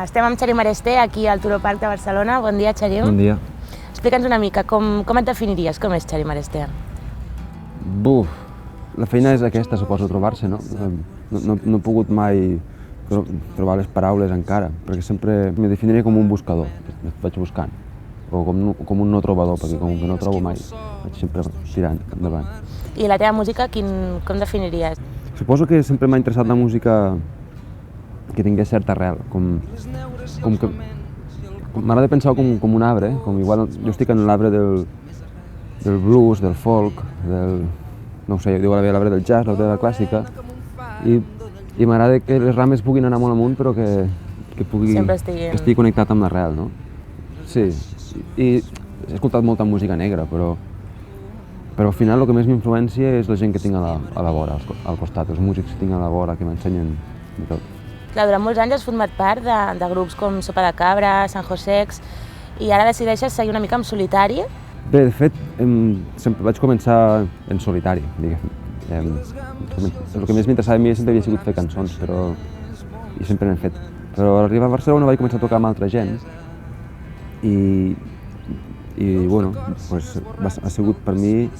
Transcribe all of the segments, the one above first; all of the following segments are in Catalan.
Estem amb Txarim Aresté, aquí al Turó Park de Barcelona. Bon dia, Txarim. Bon dia. Explica'ns una mica, com et definiries? Com és Txarim Aresté? Buf, la feina és aquesta, suposo, trobar-se, no? No he pogut mai trobar les paraules encara, perquè sempre me definiria com un buscador, vaig buscant, o com un no trobador, perquè com que no trobo mai, vaig sempre tirant endavant. I la teva música, com definiries? Suposo que sempre m'ha interessat la música que tingués certa arrel, com que m'agrada pensar com un arbre, com igual jo estic en l'arbre del blues, del folk, no ho sé, diu l'arbre del jazz, l'arbre de la clàssica, i m'agrada que les rames puguin anar molt amunt, però que estigui connectat amb l'arrel, no? Sí, i he escoltat molta música negra, però al final el que més m'influència és la gent que tinc a la vora, al costat, els músics que tinc a la vora, que m'ensenyen de tot. Clar, durant molts anys has format part de grups com Sopa de Cabra, San Josex, i ara decideixes seguir una mica en solitari? Bé, de fet, sempre vaig començar en solitari, diguem. El que més m'interessava a mi sempre havia sigut fer cançons, i sempre n'he fet. Però al arribar a Barcelona vaig començar a tocar amb altra gent i bueno, ha sigut per mi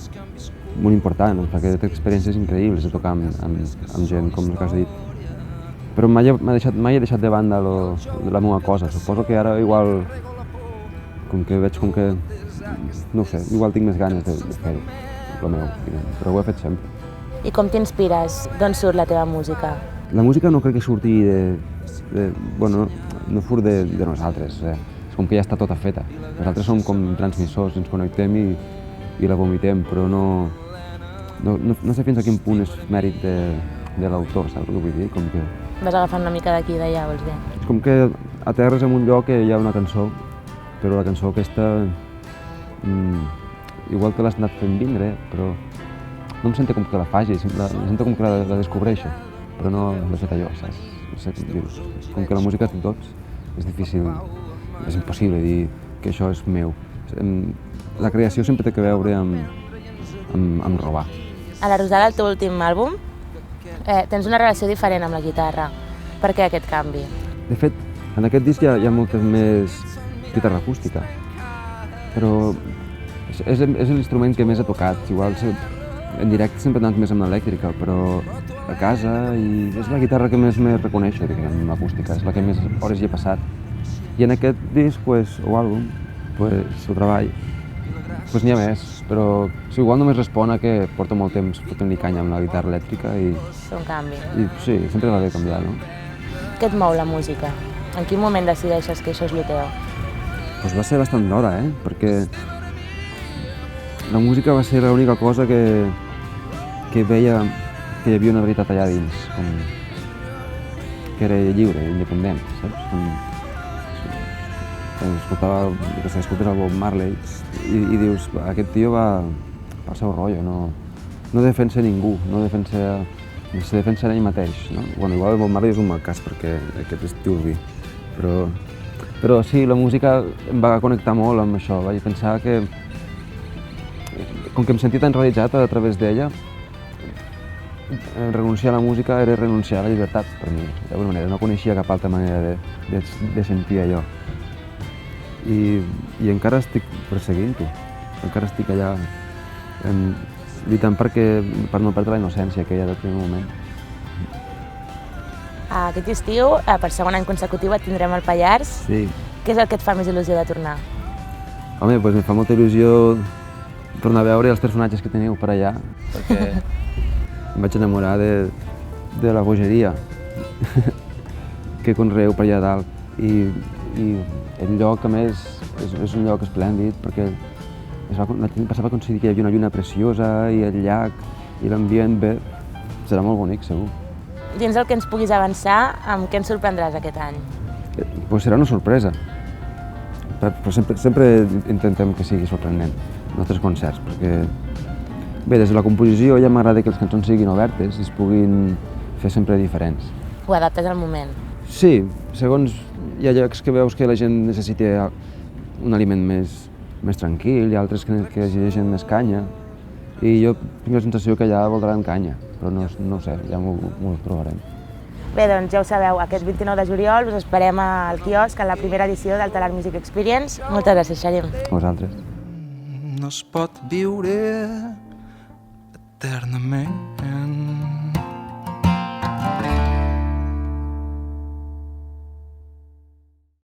molt important, perquè he fet experiències increïbles de tocar amb gent, com el que has dit. Però mai he deixat de banda la meva cosa. Suposo que ara igual, com que, no ho sé, igual tinc més ganes de fer-ho, el meu, però ho he fet sempre. I com t'inspires? D'on surt la teva música? La música no crec que surti bueno, no surt de nosaltres, és com que ja està tota feta. Nosaltres som com transmissors, ens connectem i la vomitem, però no sé fins a quin punt és mèrit de l'autor, saps el que vull dir? Com que Vas agafant una mica d'aquí i d'allà, vols dir? És com que aterres en un lloc que hi ha una cançó, però la cançó aquesta igual te l'has anat fent vindre, però no em sento com que la faci, em sento com que la descobreixo, però no l'he fet allò, saps? No sé com dir-ho. Com que la música és de tots, és difícil, és impossible dir que això és meu. La creació sempre té que veure amb robar. A la Rosada, el teu últim àlbum, tens una relació diferent amb la guitarra. Per què aquest canvi? De fet, en aquest disc hi ha molta més guitarra acústica, però és l'instrument que més he tocat. Igual en directe sempre he anat més amb l'elèctrica, però a casa és la guitarra que més me reconeixo, diguem, l'acústica, és la que més hores hi he passat. I en aquest disc, o àlbum, o treball, n'hi ha més, però igual només respon a que porto molt temps fotent-li canya amb la guitarra elèctrica i... És un canvi. Sí, sempre va bé canviar, no? Què et mou la música? En quin moment decideixes que això és el teu? Doncs va ser bastant d'hora, perquè la música va ser l'única cosa que veia que hi havia una veritat allà dins, que era lliure, independent, saps? Escoltes el Bob Marley i dius, aquest tio va pel seu rotllo, no defensa ningú, se defensa ell mateix, no? Bueno, igual el Bob Marley és un mal cas perquè aquest és tiurbi, però sí, la música em va connectar molt amb això, vaig pensar que com que em sentia tan realitzat a través d'ella, renunciar a la música era renunciar a la llibertat per mi, d'alguna manera, no coneixia cap altra manera de sentir allò. I encara estic perseguint-ho, encara estic allà lluitant per no perdre la innocència que hi ha del primer moment. Aquest estiu, per segon any consecutiu, et tindrem al Pallars. Sí. Què és el que et fa més il·lusió de tornar? Home, doncs em fa molta il·lusió tornar a veure els personatges que teniu per allà, perquè em vaig enamorar de la bogeria que conreu per allà dalt i el lloc, a més, és un lloc esplèndid perquè passava com si hi havia una lluna preciosa i el llac i l'ambient, bé, serà molt bonic, segur. Dins el que ens puguis avançar, amb què ens sorprendràs aquest any? Doncs serà una sorpresa, però sempre intentem que sigui sorprenent, els nostres concerts, perquè bé, des de la composició ja m'agrada que les cançons siguin obertes i es puguin fer sempre diferents. Ho adaptes al moment? Sí, segons hi ha llocs que veus que la gent necessita un aliment més tranquil, hi ha altres que exigeixen més canya, i jo tinc la sensació que allà voldran canya, però no ho sé, ja m'ho trobarem. Bé, doncs ja ho sabeu, aquest 29 de juliol us esperem al quiosc en la primera edició del Talar Music Experience. Moltes gràcies, Xarim. A vosaltres. No es pot viure eternament